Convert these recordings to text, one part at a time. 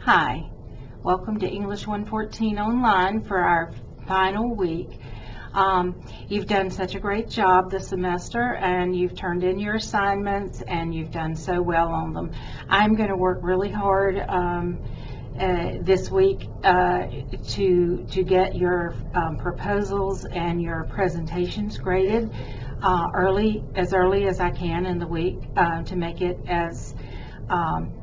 Hi, welcome to English 114 Online for our final week. You've done such a great job this semester, and you've turned in your assignments, and you've done so well on them. I'm going to work really hard this week to get your proposals and your presentations graded early as I can in the week to make it as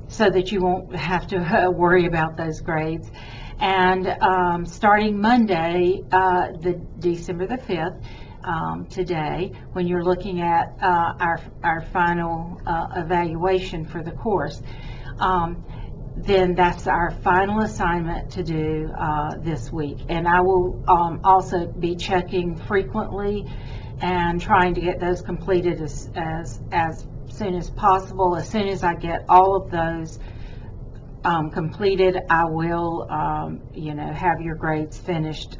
so that you won't have to worry about those grades. And starting Monday, December the 5th, today, when you're looking at our final evaluation for the course, then that's our final assignment to do this week. And I will also be checking frequently and trying to get those completed as soon as possible. As soon as I get all of those completed, I will have your grades finished.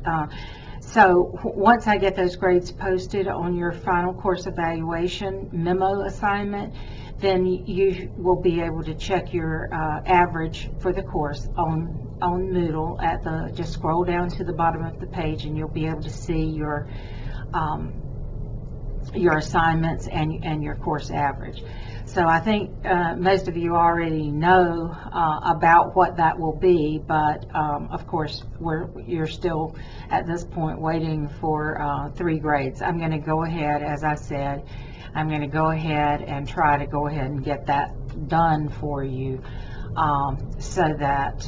So once I get those grades posted on your final course evaluation memo assignment, then you will be able to check your average for the course on Moodle. Just scroll down to the bottom of the page, and you'll be able to see your assignments and your course average. So I think most of you already know about what that will be, but of course you're still at this point waiting for 3 grades. I'm going to go ahead, as I said, I'm going to go ahead and try to go ahead and get that done for you so that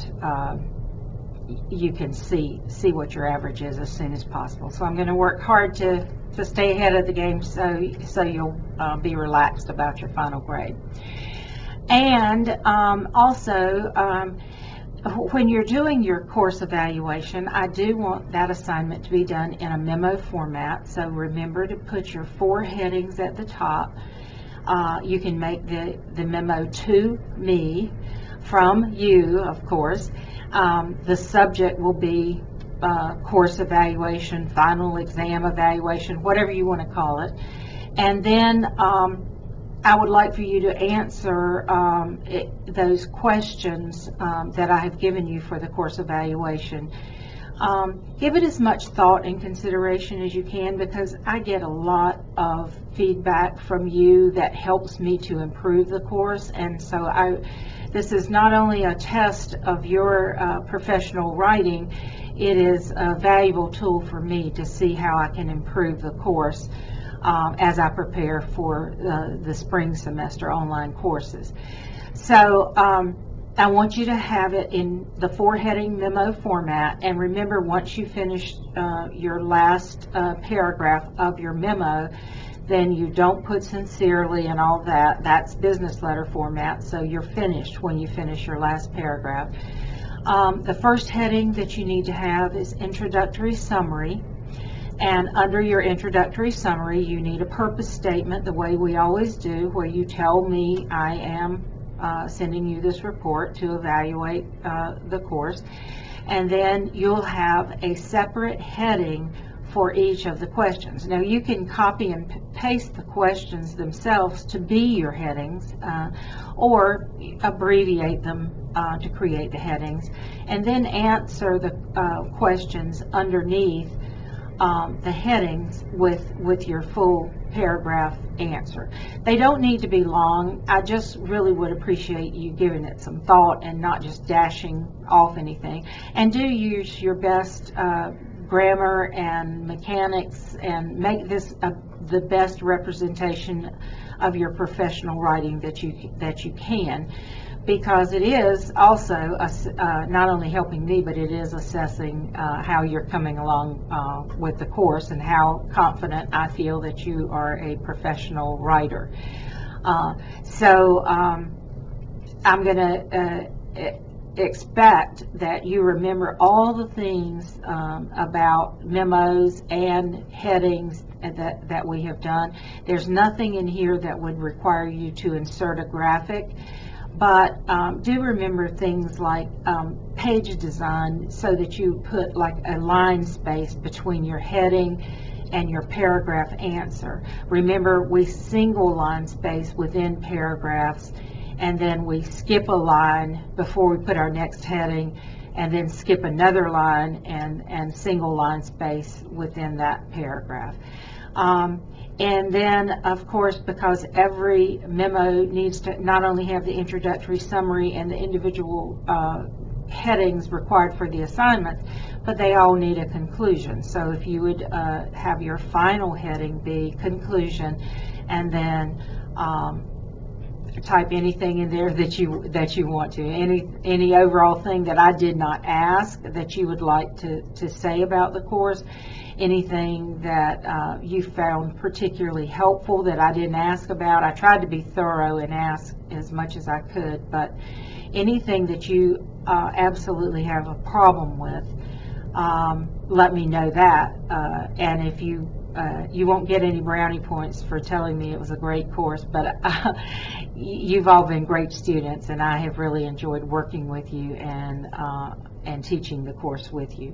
you can see what your average is as soon as possible. So I'm going to work hard to stay ahead of the game so you'll be relaxed about your final grade. And also, when you're doing your course evaluation, I do want that assignment to be done in a memo format. So remember to put your 4 headings at the top. You can make the memo to me, from you, of course. The subject will be course evaluation, final exam evaluation, whatever you want to call it. And then I would like for you to answer those questions that I have given you for the course evaluation. Give it as much thought and consideration as you can, because I get a lot of feedback from you that helps me to improve the course. And so this is not only a test of your professional writing, it is a valuable tool for me to see how I can improve the course as I prepare for the spring semester online courses. So I want you to have it in the 4-heading memo format, and remember, once you finish your last paragraph of your memo, then you don't put sincerely and all that. That's business letter format, so you're finished when you finish your last paragraph. The first heading that you need to have is introductory summary, and under your introductory summary you need a purpose statement, the way we always do, where you tell me I am sending you this report to evaluate the course. And then you'll have a separate heading for each of the questions. Now you can copy and paste the questions themselves to be your headings, or abbreviate them to create the headings, and then answer the questions underneath the headings with your full paragraph answer. They don't need to be long. I just really would appreciate you giving it some thought and not just dashing off anything. And do use your best grammar and mechanics, and make this the best representation of your professional writing that you can, because it is also not only helping me, but it is assessing how you're coming along with the course and how confident I feel that you are a professional writer. So I'm going to expect that you remember all the things about memos and headings that we have done. There's nothing in here that would require you to insert a graphic, but do remember things like page design, so that you put like a line space between your heading and your paragraph answer. Remember, we single line space within paragraphs, and then we skip a line before we put our next heading, and then skip another line and single line space within that paragraph. And then, of course, because every memo needs to not only have the introductory summary and the individual headings required for the assignments, but they all need a conclusion. So if you would have your final heading be conclusion, and then type anything in there that you want to, any overall thing that I did not ask that you would like to say about the course, anything that you found particularly helpful that I didn't ask about. I tried to be thorough and ask as much as I could, but anything that you absolutely have a problem with, let me know that. And if you won't get any brownie points for telling me it was a great course, but you've all been great students, and I have really enjoyed working with you and teaching the course with you.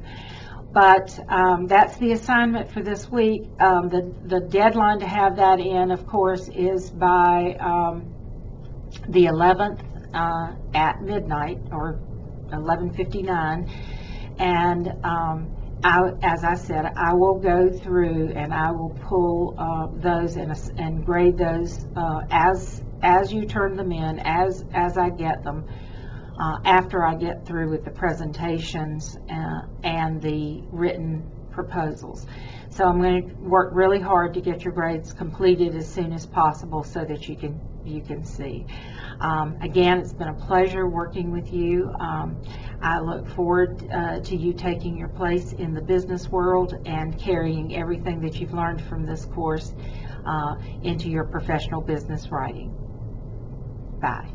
But that's the assignment for this week. The deadline to have that in, of course, is by the 11th at midnight, or 11:59, and as I said, I will go through and I will pull those and grade those as you turn them in, as I get them, after I get through with the presentations and the written proposals. So I'm going to work really hard to get your grades completed as soon as possible so that you can see. Again, it's been a pleasure working with you. I look forward to you taking your place in the business world and carrying everything that you've learned from this course into your professional business writing. Bye.